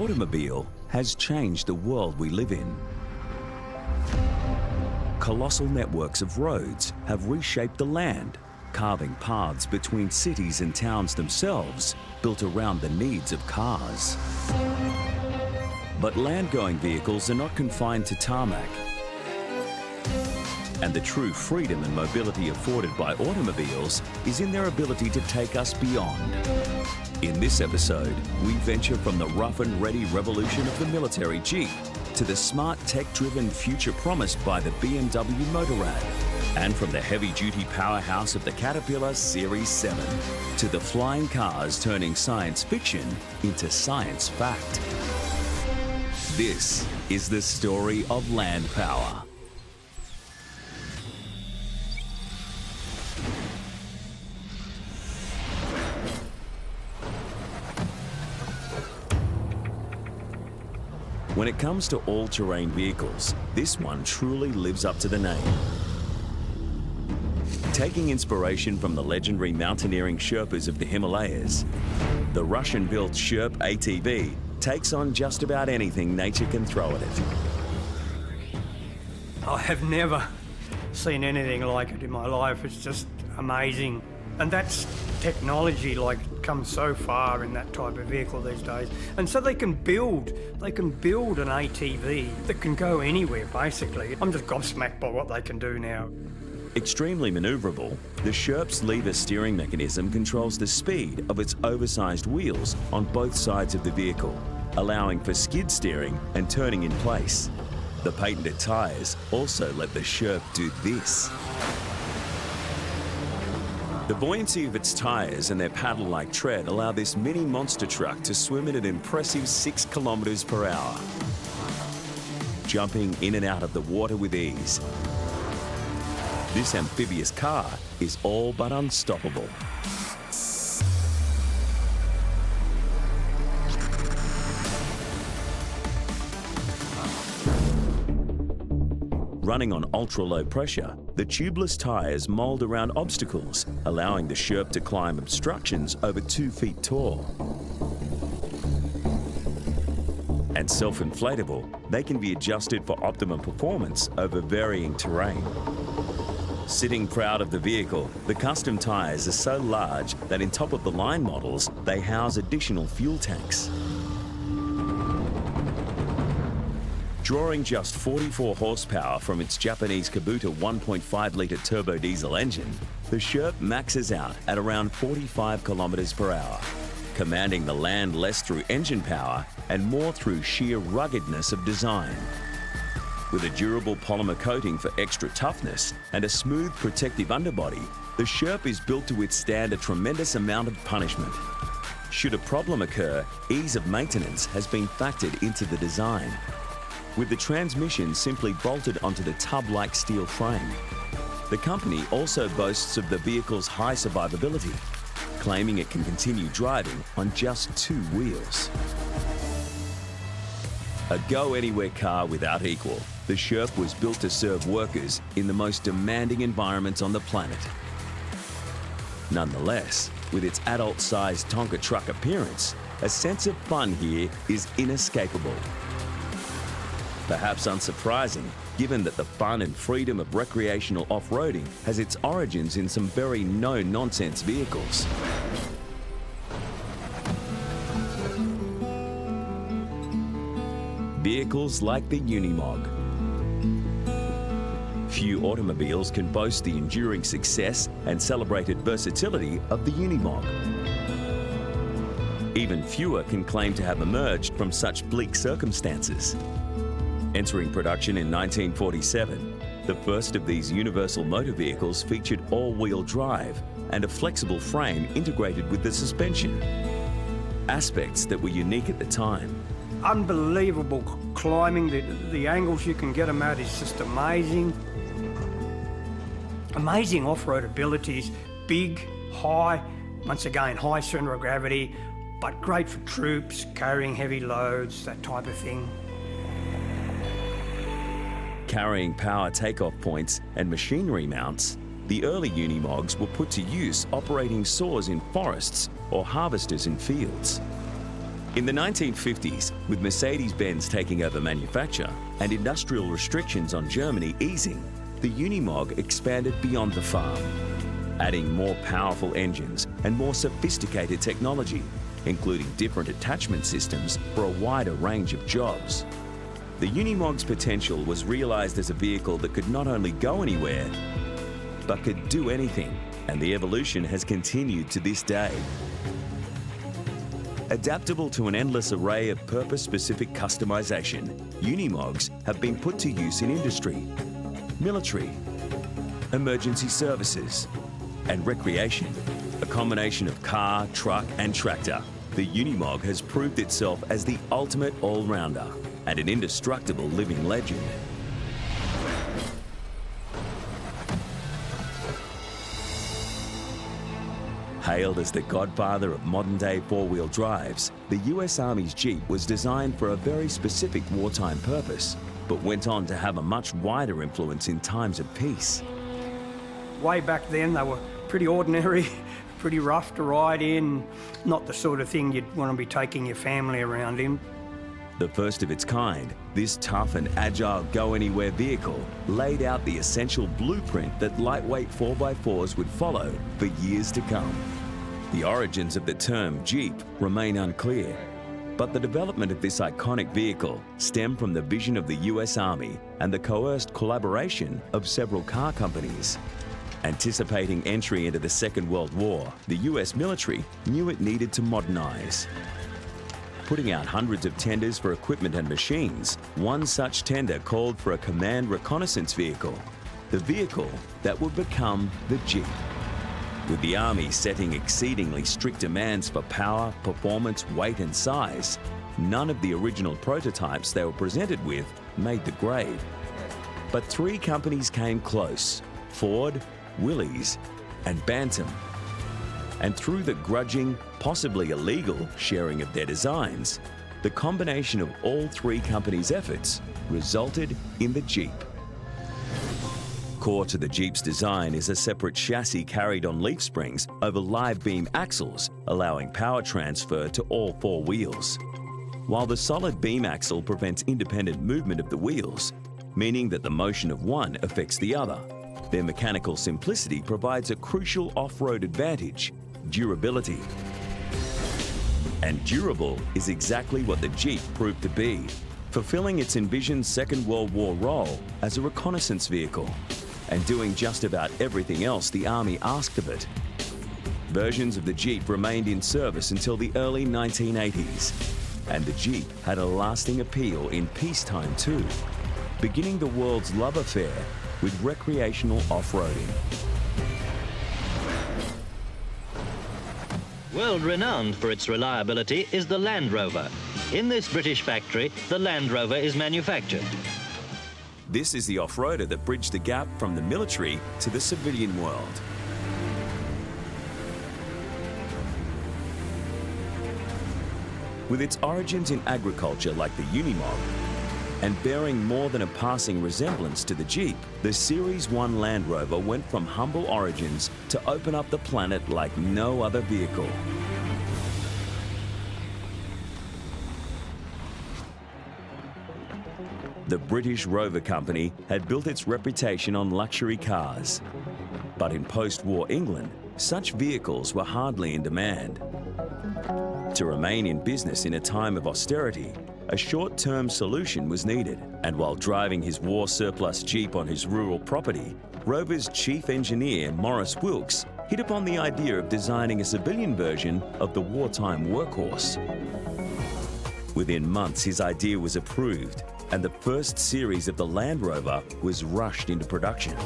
automobile has changed the world we live in. Colossal networks of roads have reshaped the land, carving paths between cities and towns themselves, built around the needs of cars. But land-going vehicles are not confined to tarmac. And the true freedom and mobility afforded by automobiles is in their ability to take us beyond. In this episode, we venture from the rough and ready revolution of the military Jeep to the smart tech-driven future promised by the BMW Motorrad, and from the heavy-duty powerhouse of the Caterpillar Series 7 to the flying cars turning science fiction into science fact. This is the story of land power. When it comes to all-terrain vehicles, this one truly lives up to the name. Taking inspiration from the legendary mountaineering Sherpas of the Himalayas, the Russian-built Sherp ATV takes on just about anything nature can throw at it. I have never seen anything like it in my life. It's just amazing. And that's technology, like, comes so far in that type of vehicle these days. And so they can build an ATV that can go anywhere, basically. I'm just gobsmacked by what they can do now. Extremely manoeuvrable, the Sherp's lever steering mechanism controls the speed of its oversized wheels on both sides of the vehicle, allowing for skid steering and turning in place. The patented tyres also let the Sherp do this. The buoyancy of its tyres and their paddle-like tread allow this mini monster truck to swim at an impressive 6 kilometres per hour, jumping in and out of the water with ease. This amphibious car is all but unstoppable. Running on ultra-low pressure, the tubeless tyres mould around obstacles, allowing the Sherp to climb obstructions over 2 feet tall. And self-inflatable, they can be adjusted for optimum performance over varying terrain. Sitting proud of the vehicle, the custom tyres are so large that in top-of-the-line models, they house additional fuel tanks. Drawing just 44 horsepower from its Japanese Kabuta 1.5-litre turbo diesel engine, the Sherp maxes out at around 45 kilometres per hour, commanding the land less through engine power and more through sheer ruggedness of design. With a durable polymer coating for extra toughness and a smooth protective underbody, the Sherp is built to withstand a tremendous amount of punishment. Should a problem occur, ease of maintenance has been factored into the design, with the transmission simply bolted onto the tub-like steel frame. The company also boasts of the vehicle's high survivability, claiming it can continue driving on just 2 wheels. A go-anywhere car without equal, the Sherp was built to serve workers in the most demanding environments on the planet. Nonetheless, with its adult-sized Tonka truck appearance, a sense of fun here is inescapable. Perhaps unsurprising, given that the fun and freedom of recreational off-roading has its origins in some very no-nonsense vehicles. Vehicles like the Unimog. Few automobiles can boast the enduring success and celebrated versatility of the Unimog. Even fewer can claim to have emerged from such bleak circumstances. Entering production in 1947, the first of these universal motor vehicles featured all-wheel drive and a flexible frame integrated with the suspension, aspects that were unique at the time. Unbelievable climbing, the angles you can get them at is just amazing. Amazing off-road abilities, big, high, once again, high center of gravity, but great for troops, carrying heavy loads, that type of thing. Carrying power takeoff points and machinery mounts, the early Unimogs were put to use operating saws in forests or harvesters in fields. In the 1950s, with Mercedes-Benz taking over manufacture and industrial restrictions on Germany easing, the Unimog expanded beyond the farm, adding more powerful engines and more sophisticated technology, including different attachment systems for a wider range of jobs. The Unimog's potential was realised as a vehicle that could not only go anywhere, but could do anything, and the evolution has continued to this day. Adaptable to an endless array of purpose-specific customisation, Unimogs have been put to use in industry, military, emergency services, and recreation. A combination of car, truck and tractor, the Unimog has proved itself as the ultimate all-rounder and an indestructible living legend. Hailed as the godfather of modern-day four-wheel drives, the US Army's Jeep was designed for a very specific wartime purpose, but went on to have a much wider influence in times of peace. Way back then, they were pretty ordinary, pretty rough to ride in, not the sort of thing you'd want to be taking your family around in. The first of its kind, this tough and agile go-anywhere vehicle laid out the essential blueprint that lightweight 4x4s would follow for years to come. The origins of the term Jeep remain unclear, but the development of this iconic vehicle stemmed from the vision of the US Army and the coerced collaboration of several car companies. Anticipating entry into the Second World War, the US military knew it needed to modernise. Putting out hundreds of tenders for equipment and machines, one such tender called for a command reconnaissance vehicle, the vehicle that would become the Jeep. With the Army setting exceedingly strict demands for power, performance, weight and size, none of the original prototypes they were presented with made the grade. But three companies came close: Ford, Willys and Bantam. And through the grudging, possibly illegal, sharing of their designs, the combination of all three companies' efforts resulted in the Jeep. Core to the Jeep's design is a separate chassis carried on leaf springs over live beam axles, allowing power transfer to all four wheels. While the solid beam axle prevents independent movement of the wheels, meaning that the motion of one affects the other, their mechanical simplicity provides a crucial off-road advantage: durability. And durable is exactly what the Jeep proved to be, fulfilling its envisioned Second World War role as a reconnaissance vehicle, and doing just about everything else the Army asked of it. Versions of the Jeep remained in service until the early 1980s, and the Jeep had a lasting appeal in peacetime too, beginning the world's love affair with recreational off-roading. World-renowned for its reliability is the Land Rover. In this British factory, the Land Rover is manufactured. This is the off-roader that bridged the gap from the military to the civilian world. With its origins in agriculture like the Unimog, and bearing more than a passing resemblance to the Jeep, the Series 1 Land Rover went from humble origins to open up the planet like no other vehicle. The British Rover Company had built its reputation on luxury cars. But in post-war England, such vehicles were hardly in demand. To remain in business in a time of austerity, a short-term solution was needed, and while driving his war surplus Jeep on his rural property, Rover's chief engineer, Maurice Wilkes, hit upon the idea of designing a civilian version of the wartime workhorse. Within months, his idea was approved, and the first series of the Land Rover was rushed into production.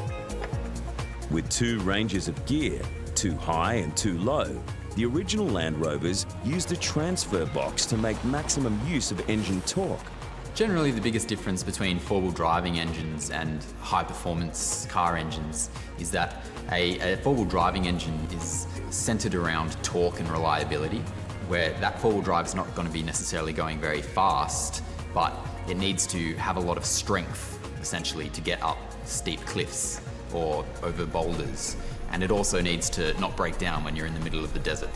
With two ranges of gear, too high and too low, the original Land Rovers used a transfer box to make maximum use of engine torque. Generally, the biggest difference between four-wheel driving engines and high-performance car engines is that a four-wheel driving engine is centered around torque and reliability, where that four-wheel drive is not going to be necessarily going very fast, but it needs to have a lot of strength, essentially, to get up steep cliffs or over boulders. And it also needs to not break down when you're in the middle of the desert.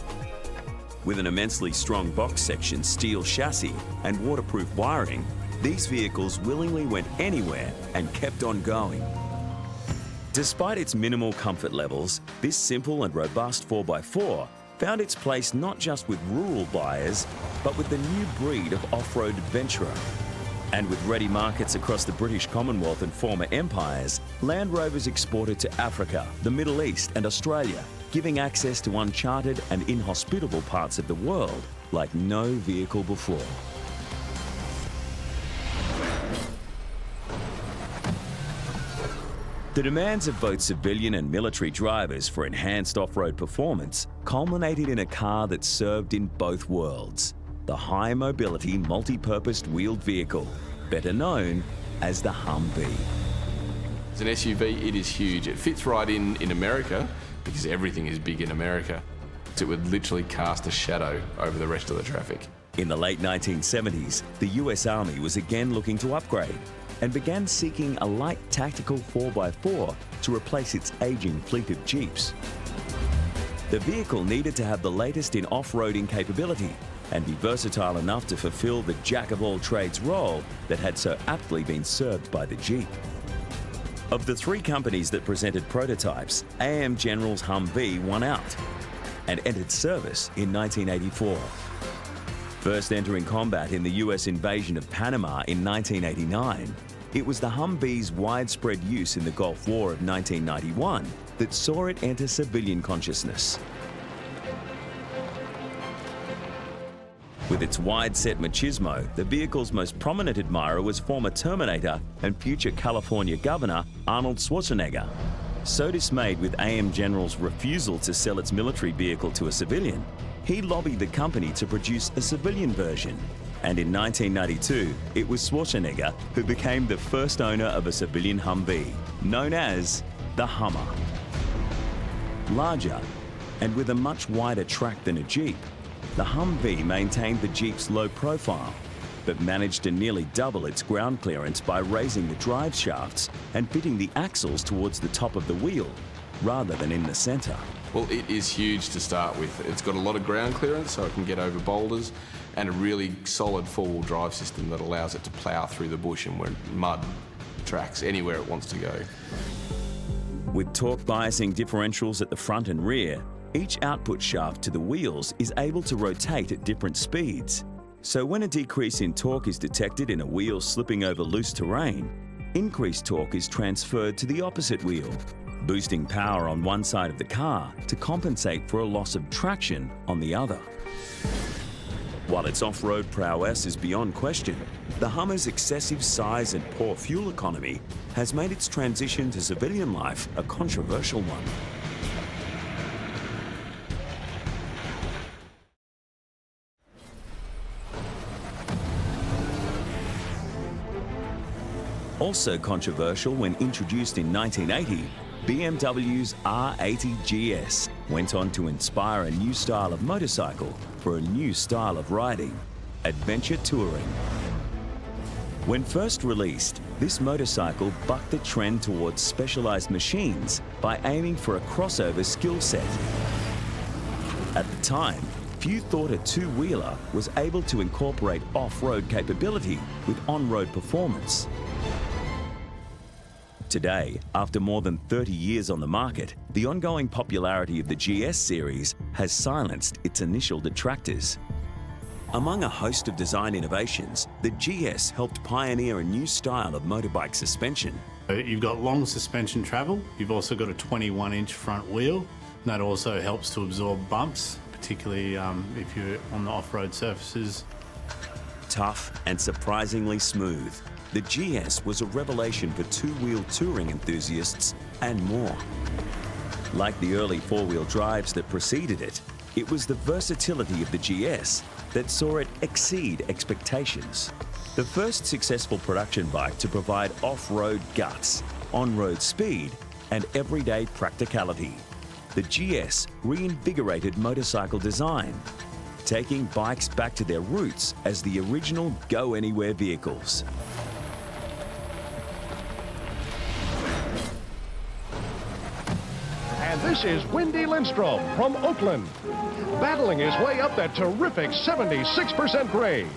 With an immensely strong box section, steel chassis, and waterproof wiring, these vehicles willingly went anywhere and kept on going. Despite its minimal comfort levels, this simple and robust 4x4 found its place not just with rural buyers, but with the new breed of off-road adventurer. And with ready markets across the British Commonwealth and former empires, Land Rovers exported to Africa, the Middle East and Australia, giving access to uncharted and inhospitable parts of the world like no vehicle before. The demands of both civilian and military drivers for enhanced off-road performance culminated in a car that served in both worlds, the high-mobility multi-purposed wheeled vehicle, better known as the Humvee. As an SUV, it is huge. It fits right in America because everything is big in America. It would literally cast a shadow over the rest of the traffic. In the late 1970s, the US Army was again looking to upgrade and began seeking a light tactical 4x4 to replace its aging fleet of Jeeps. The vehicle needed to have the latest in off-roading capability and be versatile enough to fulfill the jack-of-all-trades role that had so aptly been served by the Jeep. Of the three companies that presented prototypes, AM General's Humvee won out and entered service in 1984. First entering combat in the US invasion of Panama in 1989, it was the Humvee's widespread use in the Gulf War of 1991 that saw it enter civilian consciousness. With its wide-set machismo, the vehicle's most prominent admirer was former Terminator and future California Governor Arnold Schwarzenegger. So dismayed with AM General's refusal to sell its military vehicle to a civilian, he lobbied the company to produce a civilian version. And in 1992, it was Schwarzenegger who became the first owner of a civilian Humvee, known as the Hummer. Larger and with a much wider track than a Jeep, the Humvee maintained the Jeep's low profile, but managed to nearly double its ground clearance by raising the drive shafts and fitting the axles towards the top of the wheel, rather than in the centre. Well, it is huge to start with. It's got a lot of ground clearance so it can get over boulders, and a really solid four-wheel drive system that allows it to plough through the bush and mud tracks anywhere it wants to go. With torque biasing differentials at the front and rear, each output shaft to the wheels is able to rotate at different speeds. So when a decrease in torque is detected in a wheel slipping over loose terrain, increased torque is transferred to the opposite wheel, boosting power on one side of the car to compensate for a loss of traction on the other. While its off-road prowess is beyond question, the Hummer's excessive size and poor fuel economy has made its transition to civilian life a controversial one. Also controversial when introduced in 1980, BMW's R80 GS went on to inspire a new style of motorcycle for a new style of riding, adventure touring. When first released, this motorcycle bucked the trend towards specialised machines by aiming for a crossover skill set. At the time, few thought a two-wheeler was able to incorporate off-road capability with on-road performance. Today, after more than 30 years on the market, the ongoing popularity of the GS series has silenced its initial detractors. Among a host of design innovations, the GS helped pioneer a new style of motorbike suspension. You've got long suspension travel, you've also got a 21-inch front wheel, and that also helps to absorb bumps, particularly if you're on the off-road surfaces. Tough and surprisingly smooth, the GS was a revelation for two-wheel touring enthusiasts and more. Like the early four-wheel drives that preceded it, it was the versatility of the GS that saw it exceed expectations. The first successful production bike to provide off-road guts, on-road speed, and everyday practicality. The GS reinvigorated motorcycle design, taking bikes back to their roots as the original go-anywhere vehicles. And this This is Windy Lindstrom from Oakland, battling his way up that terrific 76% grade.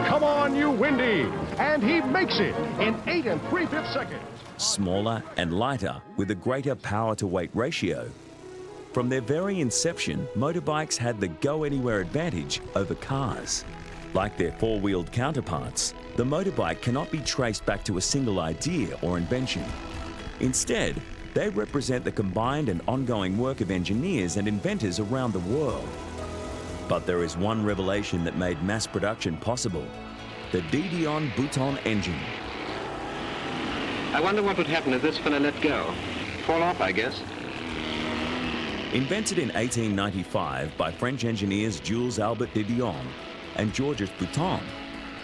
Come on, you Windy! And he makes it in 8 3/5 seconds. Smaller and lighter with a greater power-to-weight ratio. From their very inception, motorbikes had the go-anywhere advantage over cars. Like their four-wheeled counterparts, the motorbike cannot be traced back to a single idea or invention. Instead, they represent the combined and ongoing work of engineers and inventors around the world. But there is one revelation that made mass production possible: the Didion Bouton engine. I wonder what would happen if this fella let go. Fall off, I guess. Invented in 1895 by French engineers Jules Albert Didion and Georges Bouton,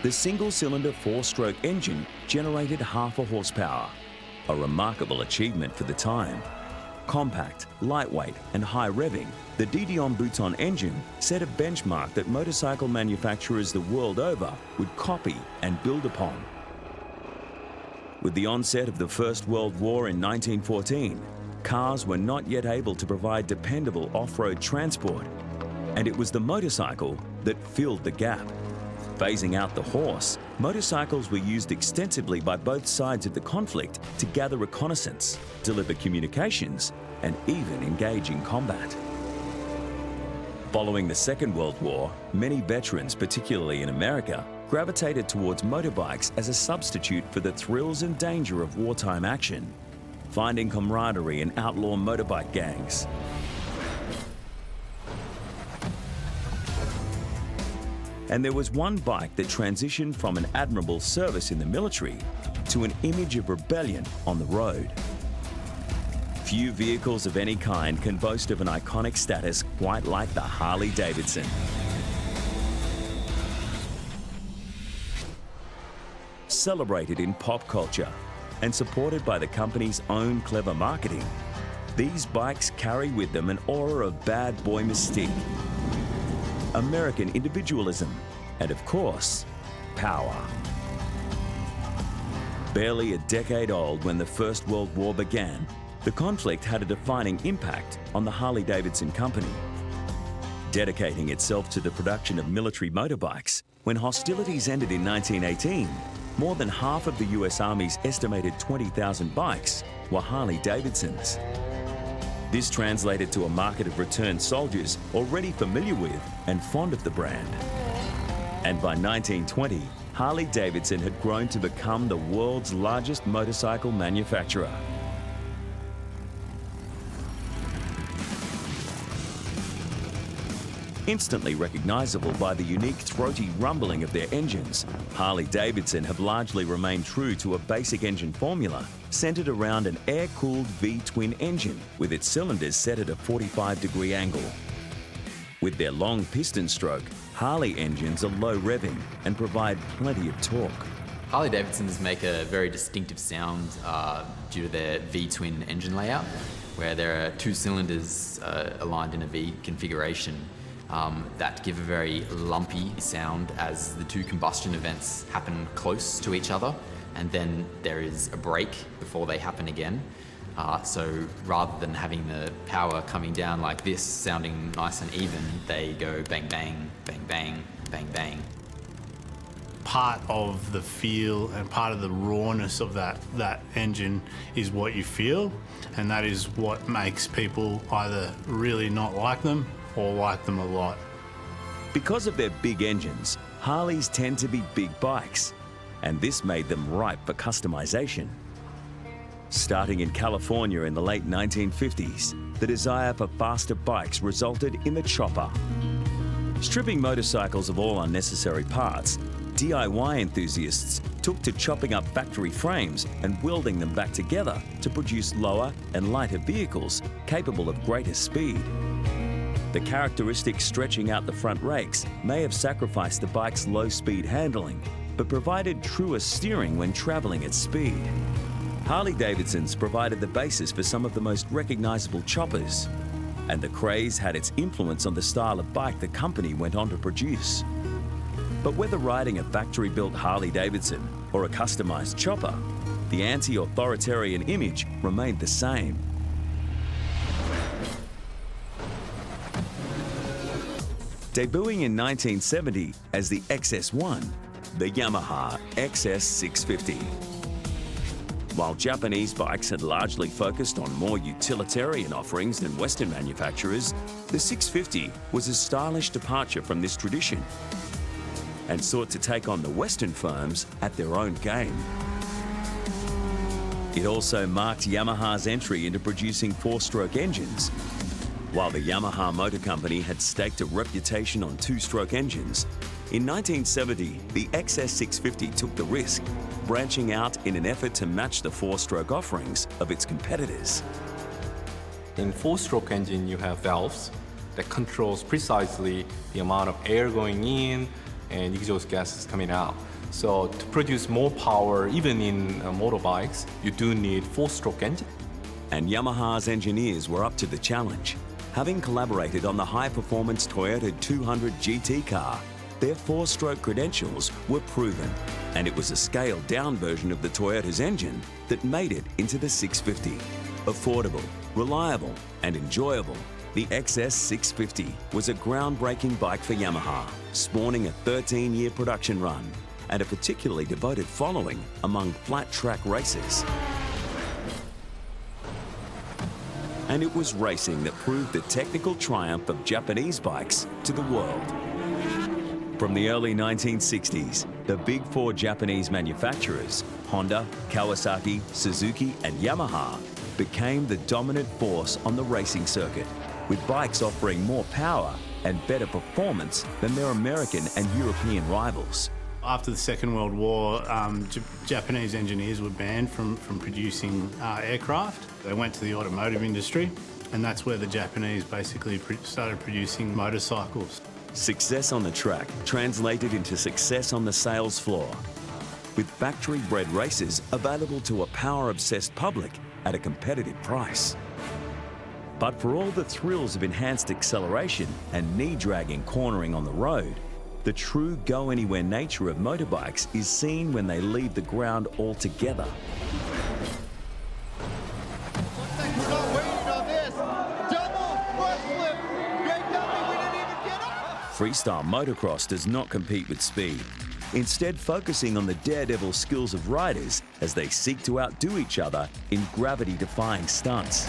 the single-cylinder four-stroke engine generated half a horsepower, a remarkable achievement for the time. Compact, lightweight and high revving, the Didion Bouton engine set a benchmark that motorcycle manufacturers the world over would copy and build upon. With the onset of the First World War in 1914, cars were not yet able to provide dependable off-road transport, and it was the motorcycle that filled the gap. Phasing out the horse, motorcycles were used extensively by both sides of the conflict to gather reconnaissance, deliver communications, and even engage in combat. Following the Second World War, many veterans, particularly in America, gravitated towards motorbikes as a substitute for the thrills and danger of wartime action, finding camaraderie in outlaw motorbike gangs. And there was one bike that transitioned from an admirable service in the military to an image of rebellion on the road. Few vehicles of any kind can boast of an iconic status quite like the Harley Davidson. Celebrated in pop culture and supported by the company's own clever marketing, these bikes carry with them an aura of bad boy mystique, American individualism, and of course, power. Barely a decade old when the First World War began, the conflict had a defining impact on the Harley Davidson company. Dedicating itself to the production of military motorbikes, when hostilities ended in 1918, more than half of the US Army's estimated 20,000 bikes were Harley Davidsons. This translated to a market of returned soldiers already familiar with and fond of the brand. And by 1920, Harley Davidson had grown to become the world's largest motorcycle manufacturer. Instantly recognizable by the unique throaty rumbling of their engines, Harley Davidson have largely remained true to a basic engine formula centered around an air-cooled V-twin engine with its cylinders set at a 45-degree angle. With their long piston stroke, Harley engines are low revving and provide plenty of torque. Harley Davidsons make a very distinctive sound due to their V-twin engine layout, where there are two cylinders aligned in a V configuration that give a very lumpy sound as the two combustion events happen close to each other, and then there is a break before they happen again. So rather than having the power coming down like this, sounding nice and even, they go bang, bang, bang, bang, bang, bang. Part of the feel and part of the rawness of that engine is what you feel, and that is what makes people either really not like them or like them a lot. Because of their big engines, Harleys tend to be big bikes, and this made them ripe for customization. Starting in California in the late 1950s, the desire for faster bikes resulted in the chopper. Stripping motorcycles of all unnecessary parts, DIY enthusiasts took to chopping up factory frames and welding them back together to produce lower and lighter vehicles capable of greater speed. The characteristic stretching out the front rakes may have sacrificed the bike's low-speed handling, but provided truer steering when traveling at speed. Harley Davidsons provided the basis for some of the most recognizable choppers, and the craze had its influence on the style of bike the company went on to produce. But whether riding a factory-built Harley Davidson or a customized chopper, the anti-authoritarian image remained the same. Debuting in 1970 as the XS1, the Yamaha XS650. While Japanese bikes had largely focused on more utilitarian offerings than Western manufacturers, the 650 was a stylish departure from this tradition and sought to take on the Western firms at their own game. It also marked Yamaha's entry into producing four-stroke engines. While the Yamaha Motor Company had staked a reputation on two-stroke engines, in 1970, the XS650 took the risk, branching out in an effort to match the four-stroke offerings of its competitors. In four-stroke engine, you have valves that controls precisely the amount of air going in and exhaust gases coming out. So to produce more power, even in motorbikes, you do need four-stroke engine. And Yamaha's engineers were up to the challenge. Having collaborated on the high-performance Toyota 200 GT car, their four-stroke credentials were proven, and it was a scaled-down version of the Toyota's engine that made it into the 650. Affordable, reliable, and enjoyable, the XS650 was a groundbreaking bike for Yamaha, spawning a 13-year production run and a particularly devoted following among flat-track racers. And it was racing that proved the technical triumph of Japanese bikes to the world. From the early 1960s, the big four Japanese manufacturers, Honda, Kawasaki, Suzuki, and Yamaha, became the dominant force on the racing circuit, with bikes offering more power and better performance than their American and European rivals. After the Second World War, Japanese engineers were banned from producing aircraft. They went to the automotive industry, and that's where the Japanese basically started producing motorcycles. Success on the track translated into success on the sales floor, with factory-bred racers available to a power-obsessed public at a competitive price. But for all the thrills of enhanced acceleration and knee-dragging cornering on the road, the true go-anywhere nature of motorbikes is seen when they leave the ground altogether. Freestyle Motorcross does not compete with speed, instead focusing on the daredevil skills of riders as they seek to outdo each other in gravity-defying stunts.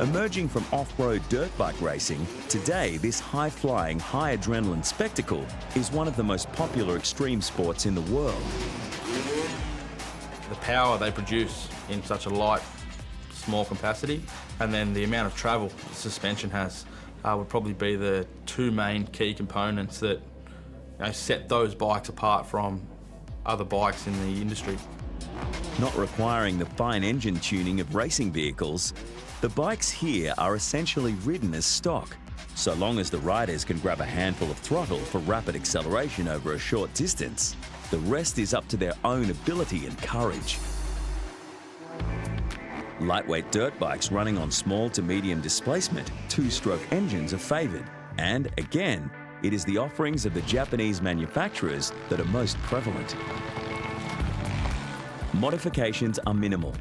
Emerging from off-road dirt bike racing, today this high-flying, high-adrenaline spectacle is one of the most popular extreme sports in the world. The power they produce in such a light, small capacity, and then the amount of travel the suspension has would probably be the two main key components that set those bikes apart from other bikes in the industry. Not requiring the fine engine tuning of racing vehicles, the bikes here are essentially ridden as stock, so long as the riders can grab a handful of throttle for rapid acceleration over a short distance. The rest is up to their own ability and courage. Lightweight dirt bikes running on small to medium displacement, two-stroke engines are favoured, and again, it is the offerings of the Japanese manufacturers that are most prevalent. Modifications are minimal,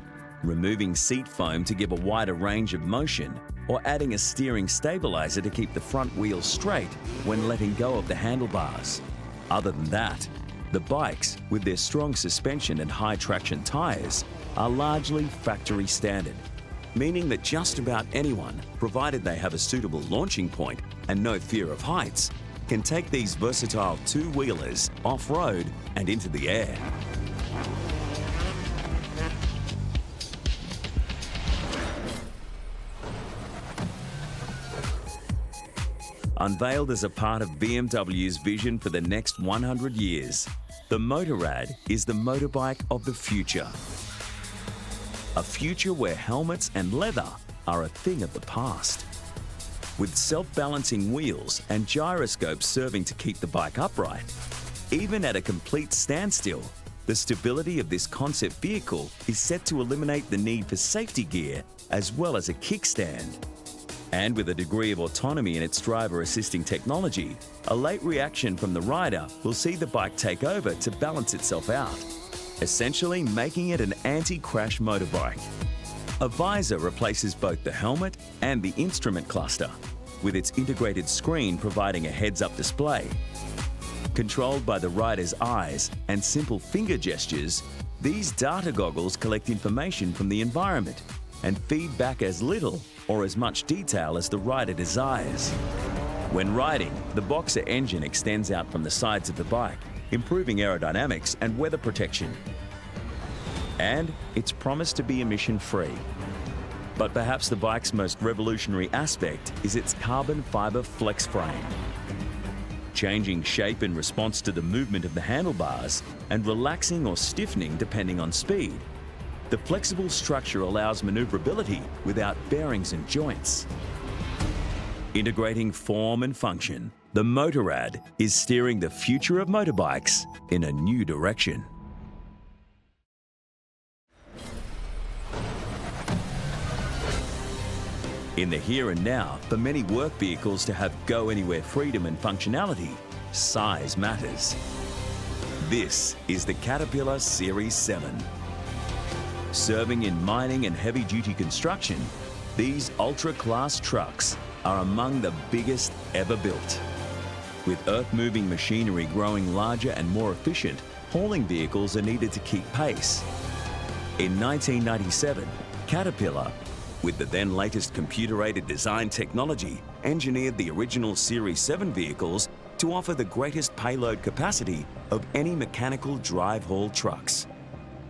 removing seat foam to give a wider range of motion, or adding a steering stabilizer to keep the front wheels straight when letting go of the handlebars. Other than that, the bikes, with their strong suspension and high traction tyres, are largely factory standard, meaning that just about anyone, provided they have a suitable launching point and no fear of heights, can take these versatile two-wheelers off-road and into the air. Unveiled as a part of BMW's vision for the next 100 years, the Motorrad is the motorbike of the future. A future where helmets and leather are a thing of the past. With self-balancing wheels and gyroscopes serving to keep the bike upright, even at a complete standstill, the stability of this concept vehicle is set to eliminate the need for safety gear as well as a kickstand. And with a degree of autonomy in its driver-assisting technology, a late reaction from the rider will see the bike take over to balance itself out, essentially making it an anti-crash motorbike. A visor replaces both the helmet and the instrument cluster, with its integrated screen providing a heads-up display. Controlled by the rider's eyes and simple finger gestures, these data goggles collect information from the environment and feed back as little or as much detail as the rider desires. When riding, the Boxer engine extends out from the sides of the bike, improving aerodynamics and weather protection. And it's promised to be emission-free. But perhaps the bike's most revolutionary aspect is its carbon fibre flex frame. Changing shape in response to the movement of the handlebars and relaxing or stiffening depending on speed, the flexible structure allows manoeuvrability without bearings and joints. Integrating form and function, the Motorrad is steering the future of motorbikes in a new direction. In the here and now, for many work vehicles to have go-anywhere freedom and functionality, size matters. This is the Caterpillar Series 7. Serving in mining and heavy-duty construction, these ultra-class trucks are among the biggest ever built. With earth-moving machinery growing larger and more efficient, hauling vehicles are needed to keep pace. In 1997, Caterpillar, with the then latest computer-aided design technology, engineered the original Series 7 vehicles to offer the greatest payload capacity of any mechanical drive-haul trucks.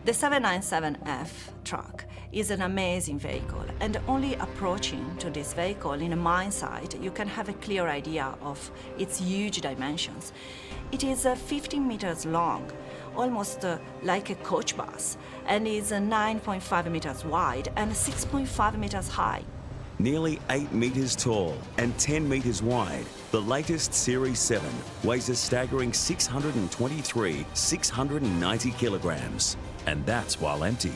The 797F truck is an amazing vehicle, and only approaching to this vehicle in a mine site, you can have a clear idea of its huge dimensions. It is 15 meters long, almost like a coach bus, and is 9.5 meters wide and 6.5 meters high. Nearly 8 meters tall and 10 meters wide, the latest Series 7 weighs a staggering 690 kilograms. And that's while empty.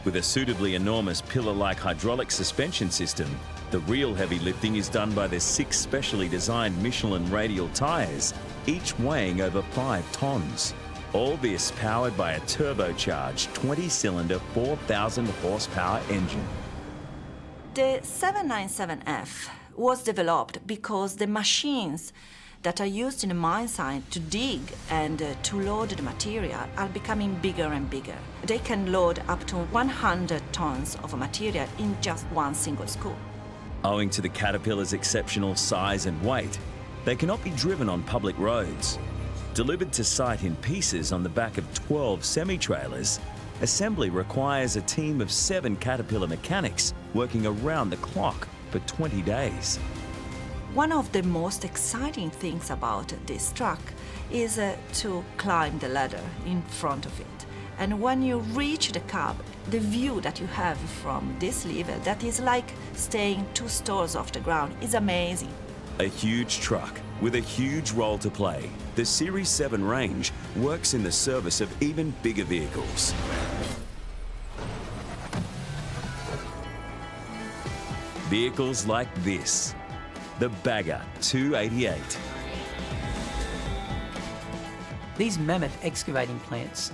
With a suitably enormous pillar-like hydraulic suspension system, the real heavy lifting is done by the 6 specially designed Michelin radial tyres, each weighing over 5 tons. All this powered by a turbocharged 20-cylinder 4,000 horsepower engine. The 797F was developed because the machines that are used in a mine site to dig and to load the material are becoming bigger and bigger. They can load up to 100 tons of material in just one single scoop. Owing to the Caterpillar's exceptional size and weight, they cannot be driven on public roads. Delivered to site in pieces on the back of 12 semi-trailers, assembly requires a team of 7 Caterpillar mechanics working around the clock for 20 days. One of the most exciting things about this truck is to climb the ladder in front of it. And when you reach the cab, the view that you have from this lever, that is like staying 2 stories off the ground, is amazing. A huge truck with a huge role to play, the Series 7 range works in the service of even bigger vehicles. Vehicles like this, the Bagger 288. These mammoth excavating plants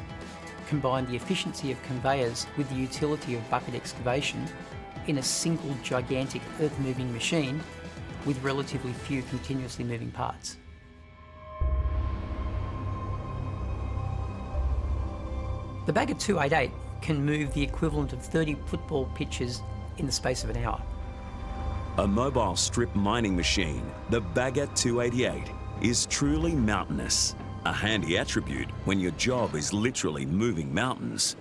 combine the efficiency of conveyors with the utility of bucket excavation in a single gigantic earth-moving machine with relatively few continuously moving parts. The Bagger 288 can move the equivalent of 30 football pitches in the space of an hour. A mobile strip mining machine, the Bagger 288, is truly mountainous, a handy attribute when your job is literally moving mountains.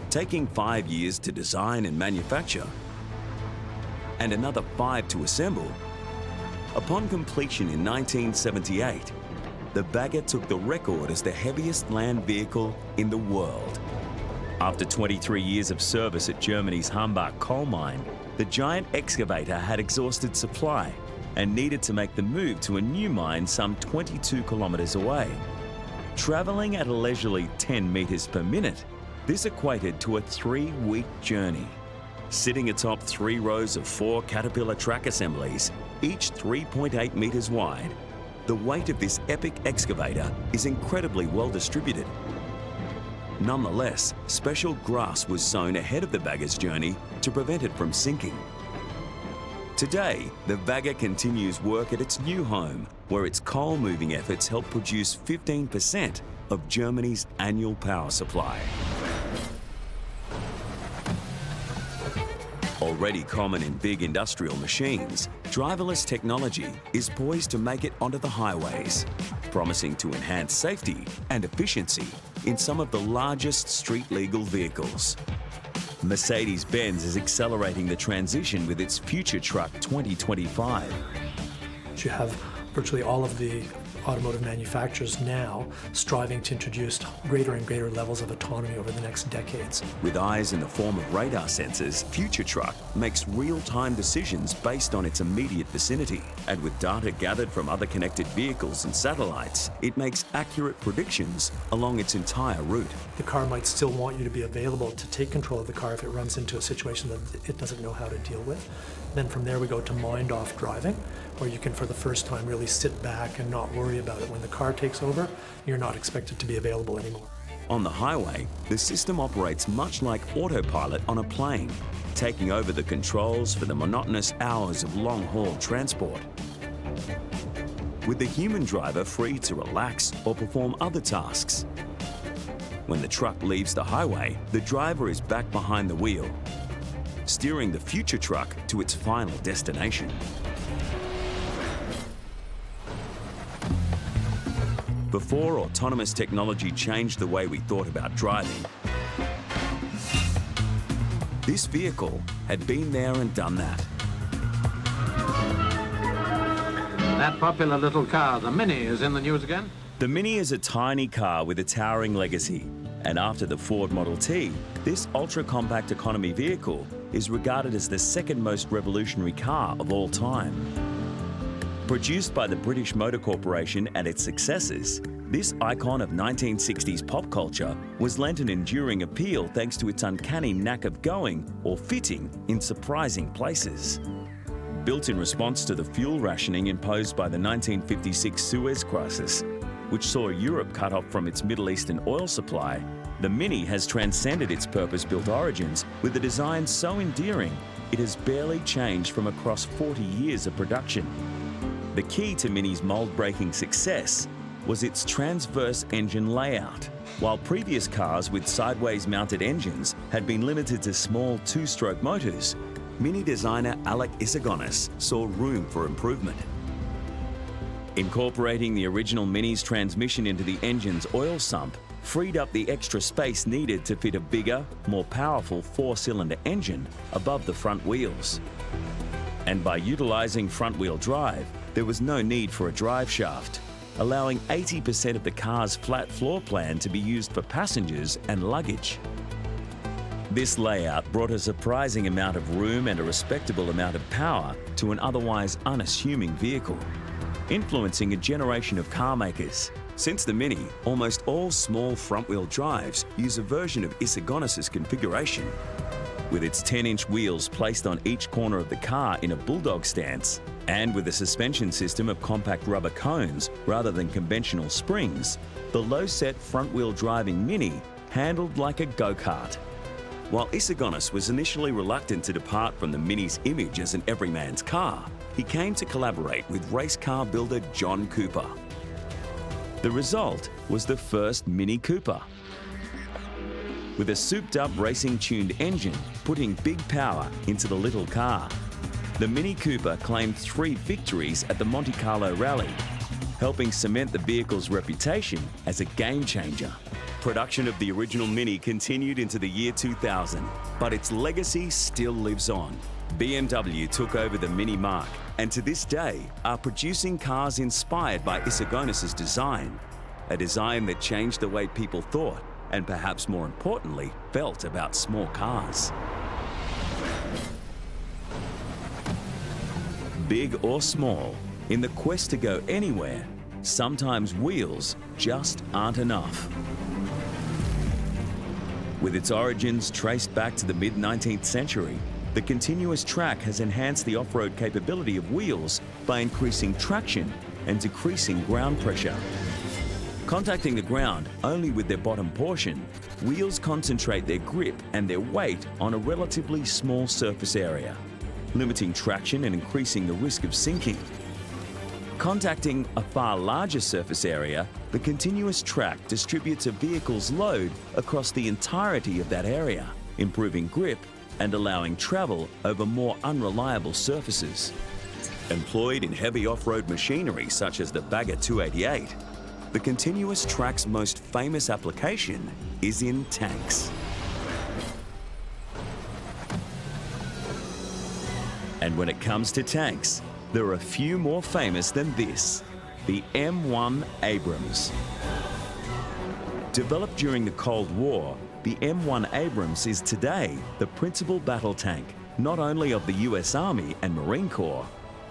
Taking 5 years to design and manufacture, and another 5 to assemble, upon completion in 1978, the Bagger took the record as the heaviest land vehicle in the world. After 23 years of service at Germany's Hambach coal mine, the giant excavator had exhausted supply and needed to make the move to a new mine some 22 kilometres away. Travelling at a leisurely 10 metres per minute, this equated to a 3-week journey. Sitting atop 3 rows of 4 Caterpillar track assemblies, each 3.8 metres wide, the weight of this epic excavator is incredibly well distributed. Nonetheless, special grass was sown ahead of the Bagger's journey to prevent it from sinking. Today, the Bagger continues work at its new home, where its coal-moving efforts help produce 15% of Germany's annual power supply. Already common in big industrial machines, driverless technology is poised to make it onto the highways, promising to enhance safety and efficiency in some of the largest street-legal vehicles. Mercedes-Benz is accelerating the transition with its Future Truck 2025. You have virtually all of the automotive manufacturers now striving to introduce greater and greater levels of autonomy over the next decades. With eyes in the form of radar sensors, Future Truck makes real-time decisions based on its immediate vicinity. And with data gathered from other connected vehicles and satellites, it makes accurate predictions along its entire route. The car might still want you to be available to take control of the car if it runs into a situation that it doesn't know how to deal with. Then from there we go to mind-off driving, where you can for the first time really sit back and not worry about it. When the car takes over, you're not expected to be available anymore. On the highway, the system operates much like autopilot on a plane, taking over the controls for the monotonous hours of long-haul transport. With the human driver free to relax or perform other tasks. When the truck leaves the highway, the driver is back behind the wheel, steering the Future Truck to its final destination. Before autonomous technology changed the way we thought about driving, this vehicle had been there and done that. That popular little car, the Mini, is in the news again. The Mini is a tiny car with a towering legacy, and after the Ford Model T, this ultra-compact economy vehicle is regarded as the second most revolutionary car of all time. Produced by the British Motor Corporation and its successors, this icon of 1960s pop culture was lent an enduring appeal thanks to its uncanny knack of going or fitting in surprising places. Built in response to the fuel rationing imposed by the 1956 Suez Crisis, which saw Europe cut off from its Middle Eastern oil supply, the Mini has transcended its purpose-built origins with a design so endearing it has barely changed from across 40 years of production. The key to Mini's mold-breaking success was its transverse engine layout. While previous cars with sideways-mounted engines had been limited to small two-stroke motors, Mini designer Alec Issigonis saw room for improvement. Incorporating the original Mini's transmission into the engine's oil sump freed up the extra space needed to fit a bigger, more powerful four-cylinder engine above the front wheels. And by utilising front-wheel drive, there was no need for a drive shaft, allowing 80% of the car's flat floor plan to be used for passengers and luggage. This layout brought a surprising amount of room and a respectable amount of power to an otherwise unassuming vehicle, influencing a generation of car makers. Since the Mini, almost all small front-wheel drives use a version of Issigonis' configuration. With its 10-inch wheels placed on each corner of the car in a bulldog stance, and with a suspension system of compact rubber cones rather than conventional springs, the low-set front-wheel driving Mini handled like a go-kart. While Issigonis was initially reluctant to depart from the Mini's image as an everyman's car, he came to collaborate with race car builder John Cooper. The result was the first Mini Cooper. With a souped-up racing-tuned engine putting big power into the little car, the Mini Cooper claimed 3 victories at the Monte Carlo Rally, helping cement the vehicle's reputation as a game-changer. Production of the original Mini continued into the year 2000, but its legacy still lives on. BMW took over the Mini marque and to this day are producing cars inspired by Issigonis' design, a design that changed the way people thought and perhaps more importantly, felt about small cars. Big or small, in the quest to go anywhere, sometimes wheels just aren't enough. With its origins traced back to the mid-19th century, the continuous track has enhanced the off-road capability of wheels by increasing traction and decreasing ground pressure. Contacting the ground only with their bottom portion, wheels concentrate their grip and their weight on a relatively small surface area. limiting traction and increasing the risk of sinking. Contacting a far larger surface area, the continuous track distributes a vehicle's load across the entirety of that area, improving grip and allowing travel over more unreliable surfaces. Employed in heavy off-road machinery such as the Bagger 288, the continuous track's most famous application is in tanks. And when it comes to tanks, there are a few more famous than this: the M1 Abrams. Developed during the Cold War, the M1 Abrams is today the principal battle tank, not only of the US Army and Marine Corps,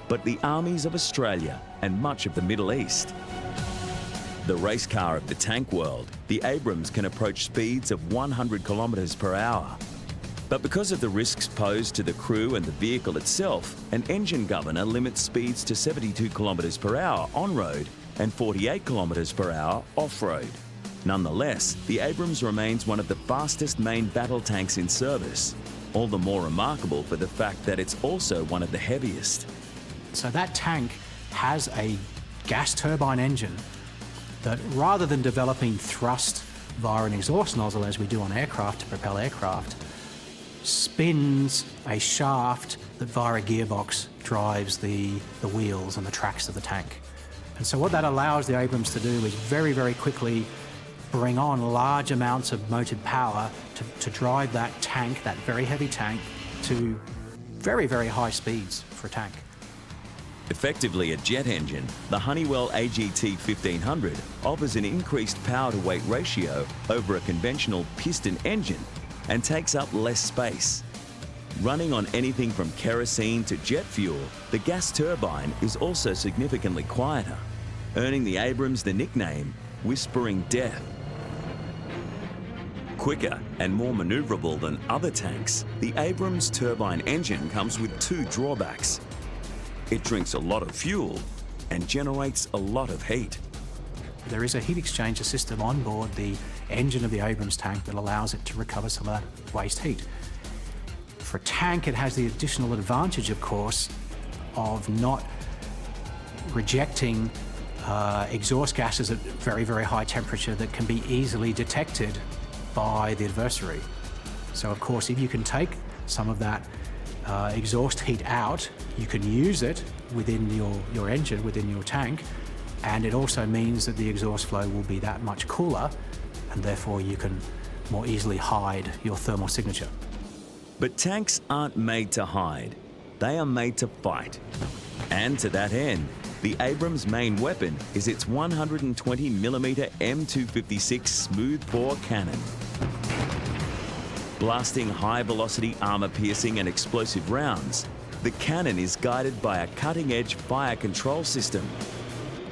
but the armies of Australia and much of the Middle East. The race car of the tank world, the Abrams can approach speeds of 100 kilometres per hour. But because of the risks posed to the crew and the vehicle itself, an engine governor limits speeds to 72 kilometres per hour on-road and 48 kilometres per hour off-road. Nonetheless, the Abrams remains one of the fastest main battle tanks in service, all the more remarkable for the fact that it's also one of the heaviest. So that tank has a gas turbine engine that, rather than developing thrust via an exhaust nozzle as we do on aircraft to propel aircraft, spins a shaft that via a gearbox drives the wheels and the tracks of the tank. And so what that allows the Abrams to do is very, very quickly bring on large amounts of motive power to drive that tank, that very heavy tank, to very, very high speeds for a tank. Effectively a jet engine, the Honeywell AGT 1500 offers an increased power-to-weight ratio over a conventional piston engine and takes up less space. Running on anything from kerosene to jet fuel, the gas turbine is also significantly quieter, earning the Abrams the nickname Whispering Death. Quicker and more manoeuvrable than other tanks, the Abrams turbine engine comes with two drawbacks. It drinks a lot of fuel and generates a lot of heat. There is a heat exchanger system on board the engine of the Abrams tank that allows it to recover some of that waste heat. For a tank, it has the additional advantage, of course, of not rejecting exhaust gases at very, very high temperature that can be easily detected by the adversary. So, of course, if you can take some of that exhaust heat out, you can use it within your engine, within your tank, and it also means that the exhaust flow will be that much cooler, and therefore you can more easily hide your thermal signature. But tanks aren't made to hide, they are made to fight. And to that end, the Abrams' main weapon is its 120mm M256 smooth-bore cannon. Blasting high-velocity, armour-piercing and explosive rounds, the cannon is guided by a cutting-edge fire control system.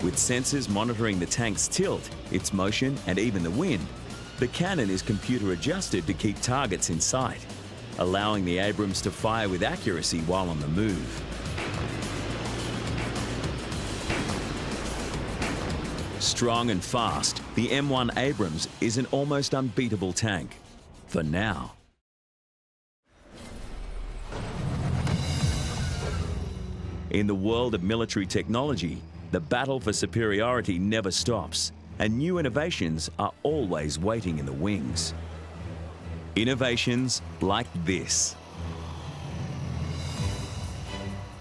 With sensors monitoring the tank's tilt, its motion and even the wind, the cannon is computer-adjusted to keep targets in sight, allowing the Abrams to fire with accuracy while on the move. Strong and fast, the M1 Abrams is an almost unbeatable tank. For now. In the world of military technology, the battle for superiority never stops, and new innovations are always waiting in the wings. Innovations like this.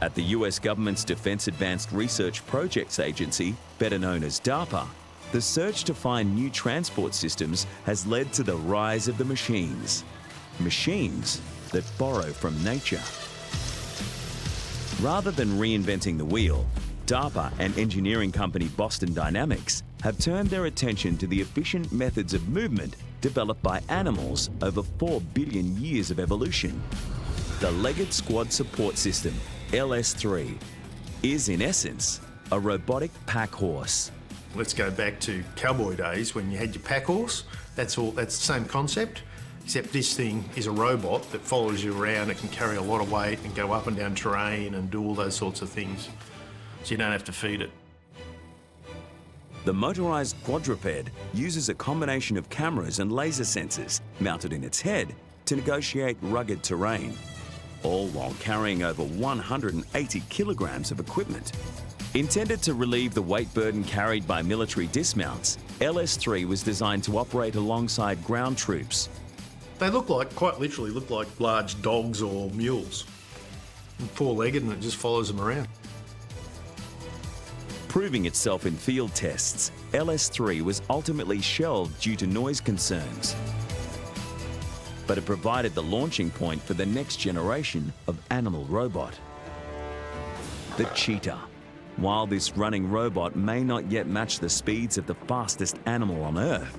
At the US government's Defense Advanced Research Projects Agency, better known as DARPA, the search to find new transport systems has led to the rise of the machines. Machines that borrow from nature. Rather than reinventing the wheel, DARPA and engineering company Boston Dynamics have turned their attention to the efficient methods of movement developed by animals over 4 billion years of evolution. The Legged Squad Support System, LS3, is in essence a robotic pack horse. Let's go back to cowboy days when you had your pack horse. That's the same concept, except this thing is a robot that follows you around. It can carry a lot of weight and go up and down terrain and do all those sorts of things. So you don't have to feed it. The motorised quadruped uses a combination of cameras and laser sensors mounted in its head to negotiate rugged terrain. all while carrying over 180 kilograms of equipment. Intended to relieve the weight burden carried by military dismounts, LS3 was designed to operate alongside ground troops. They look like, quite literally, look like large dogs or mules. Four-legged, and it just follows them around. Proving itself in field tests, LS3 was ultimately shelved due to noise concerns. But it provided the launching point for the next generation of animal robot. The cheetah. While this running robot may not yet match the speeds of the fastest animal on Earth,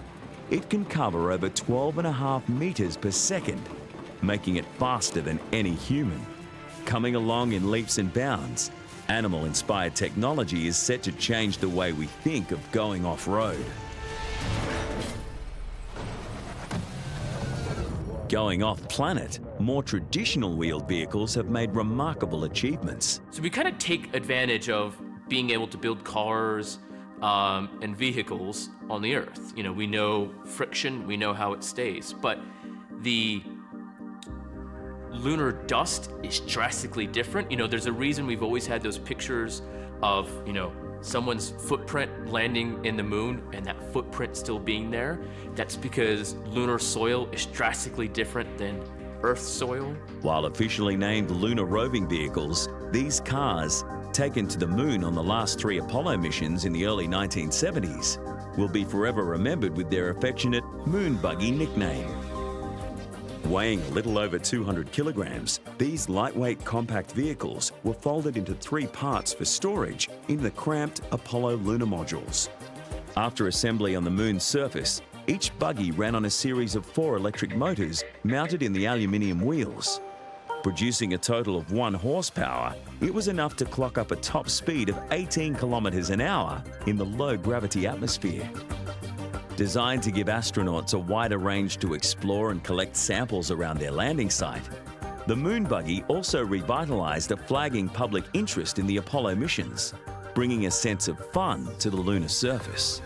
it can cover over 12.5 meters per second, making it faster than any human. Coming along in leaps and bounds, animal-inspired technology is set to change the way we think of going off-road. Going off-planet, more traditional wheeled vehicles have made remarkable achievements. So we kind of take advantage of being able to build cars and vehicles on the Earth. You know, we know friction, we know how it stays, but the lunar dust is drastically different. You know, there's a reason we've always had those pictures of, you know, someone's footprint landing in the moon and that footprint still being there. That's because lunar soil is drastically different than Earth soil. While officially named lunar roving vehicles, these cars, taken to the moon on the last 3 Apollo missions in the early 1970s, will be forever remembered with their affectionate Moon Buggy nickname. Weighing a little over 200 kilograms, these lightweight compact vehicles were folded into 3 parts for storage in the cramped Apollo lunar modules. After assembly on the moon's surface, each buggy ran on a series of 4 electric motors mounted in the aluminium wheels. Producing a total of 1 horsepower, it was enough to clock up a top speed of 18 kilometers an hour in the low-gravity atmosphere. Designed to give astronauts a wider range to explore and collect samples around their landing site, the Moon Buggy also revitalized a flagging public interest in the Apollo missions, bringing a sense of fun to the lunar surface.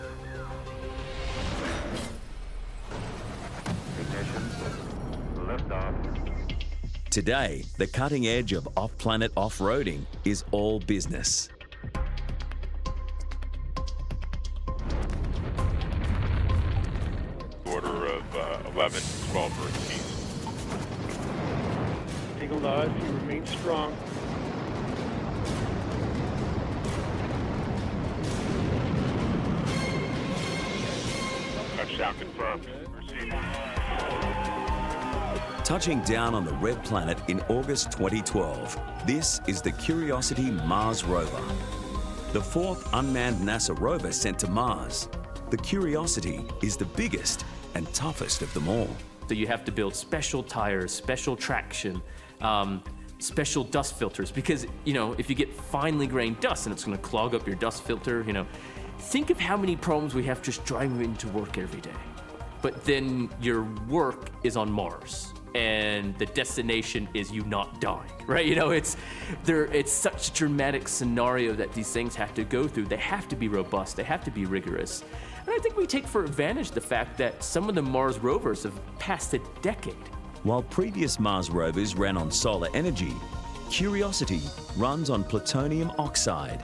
Today, the cutting edge of off-planet off-roading is all business. Order of 11, 12 routines. Eagle Dodge, you remain strong. Touchdown confirmed. Receiving. Touching down on the Red Planet in August 2012, this is the Curiosity Mars Rover. The 4th unmanned NASA rover sent to Mars, the Curiosity is the biggest and toughest of them all. So you have to build special tires, special traction, special dust filters, because, you know, if you get finely grained dust and it's going to clog up your dust filter, you know, think of how many problems we have just driving into work every day. But then your work is on Mars, and the destination is you not dying, right? You know, it's such a dramatic scenario that these things have to go through. They have to be robust, they have to be rigorous. And I think we take for advantage the fact that some of the Mars rovers have passed a decade. While previous Mars rovers ran on solar energy, Curiosity runs on plutonium oxide.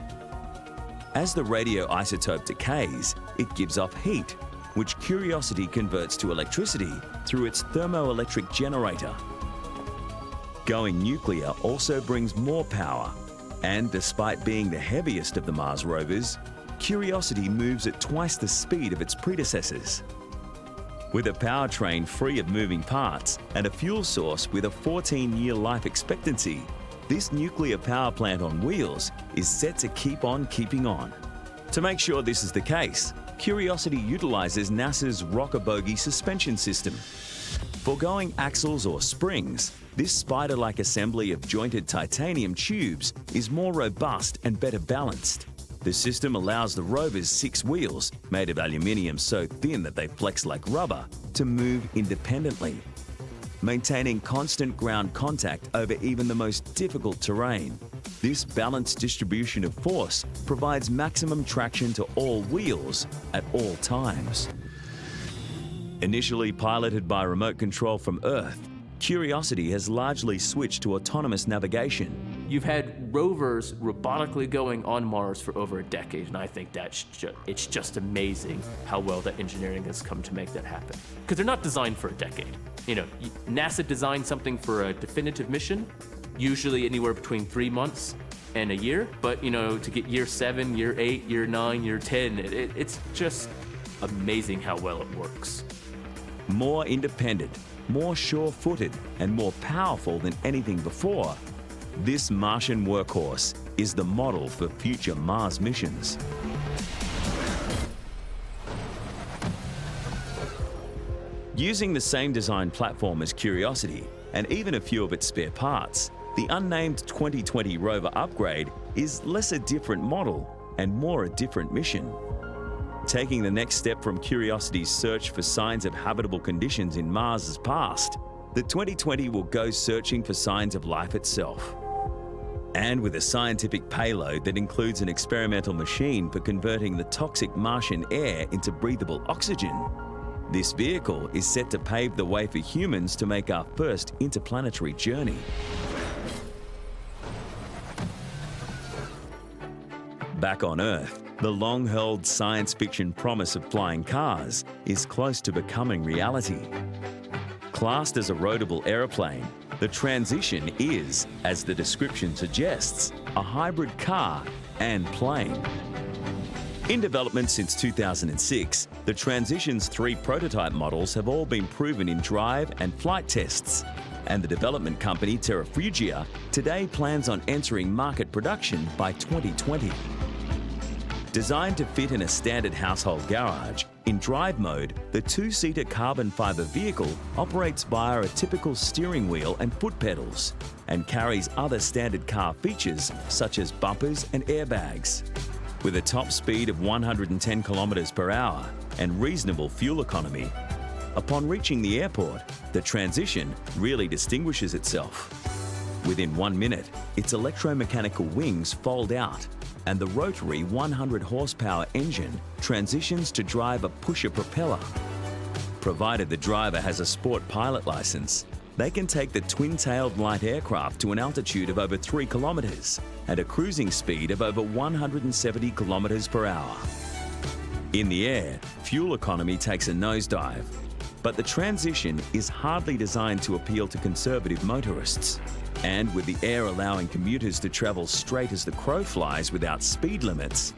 As the radioisotope decays, it gives off heat, which Curiosity converts to electricity through its thermoelectric generator. Going nuclear also brings more power, and despite being the heaviest of the Mars rovers, Curiosity moves at twice the speed of its predecessors. With a powertrain free of moving parts and a fuel source with a 14-year life expectancy, this nuclear power plant on wheels is set to keep on keeping on. To make sure this is the case, Curiosity utilizes NASA's rocker bogie suspension system. Foregoing axles or springs, this spider-like assembly of jointed titanium tubes is more robust and better balanced. The system allows the rover's 6 wheels, made of aluminium so thin that they flex like rubber, to move independently, maintaining constant ground contact over even the most difficult terrain. This balanced distribution of force provides maximum traction to all wheels at all times. Initially piloted by remote control from Earth, Curiosity has largely switched to autonomous navigation. You've had rovers robotically going on Mars for over a decade, and I think it's just amazing how well that engineering has come to make that happen. Because they're not designed for a decade. You know, NASA designed something for a definitive mission, usually anywhere between 3 months and a year, but you know, to get year 7, year 8, year 9, year 10, it's just amazing how well it works. More independent, more sure-footed, and more powerful than anything before, this Martian workhorse is the model for future Mars missions. Using the same design platform as Curiosity, and even a few of its spare parts, the unnamed 2020 Rover upgrade is less a different model and more a different mission. Taking the next step from Curiosity's search for signs of habitable conditions in Mars's past, the 2020 will go searching for signs of life itself. And with a scientific payload that includes an experimental machine for converting the toxic Martian air into breathable oxygen, this vehicle is set to pave the way for humans to make our first interplanetary journey. Back on Earth, the long-held science fiction promise of flying cars is close to becoming reality. Classed as a roadable aeroplane, the transition is, as the description suggests, a hybrid car and plane. In development since 2006, the Transition's 3 prototype models have all been proven in drive and flight tests, and the development company Terrafugia today plans on entering market production by 2020. Designed to fit in a standard household garage, in drive mode, the 2-seater carbon fibre vehicle operates via a typical steering wheel and foot pedals and carries other standard car features such as bumpers and airbags. With a top speed of 110 kilometres per hour and reasonable fuel economy, upon reaching the airport, the Transition really distinguishes itself. Within 1 minute, its electromechanical wings fold out and the rotary 100 horsepower engine transitions to drive a pusher propeller. Provided the driver has a sport pilot license, they can take the twin-tailed light aircraft to an altitude of over 3 kilometres and a cruising speed of over 170 kilometres per hour. In the air, fuel economy takes a nosedive, but the Transition is hardly designed to appeal to conservative motorists. And with the air allowing commuters to travel straight as the crow flies without speed limits,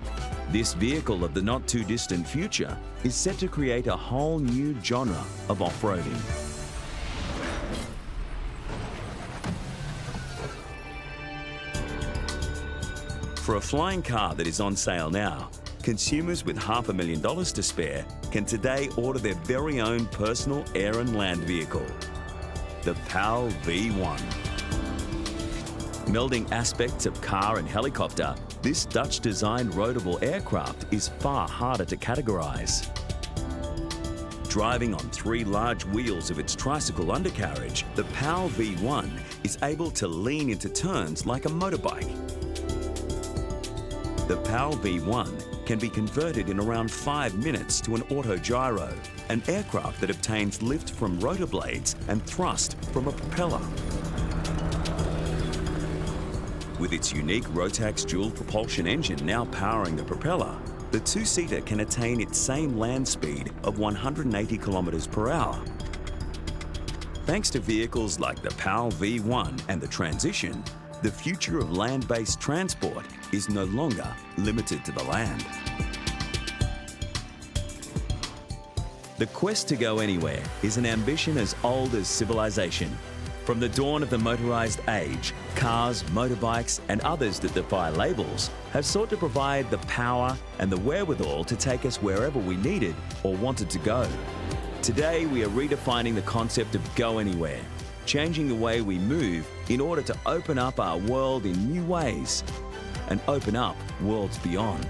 this vehicle of the not-too-distant future is set to create a whole new genre of off-roading. For a flying car that is on sale now, consumers with $500,000 to spare can today order their very own personal air and land vehicle, the PAL V1. Melding aspects of car and helicopter, this Dutch-designed roadable aircraft is far harder to categorise. Driving on 3 large wheels of its tricycle undercarriage, the PAL V1 is able to lean into turns like a motorbike. The PAL V1 can be converted in around 5 minutes to an autogyro, an aircraft that obtains lift from rotor blades and thrust from a propeller. With its unique Rotax dual propulsion engine now powering the propeller, the 2-seater can attain its same land speed of 180 kilometres per hour. Thanks to vehicles like the PAL V1 and the Transition, the future of land-based transport is no longer limited to the land. The quest to go anywhere is an ambition as old as civilization. From the dawn of the motorised age, cars, motorbikes and others that defy labels have sought to provide the power and the wherewithal to take us wherever we needed or wanted to go. Today we are redefining the concept of go anywhere, changing the way we move in order to open up our world in new ways and open up worlds beyond.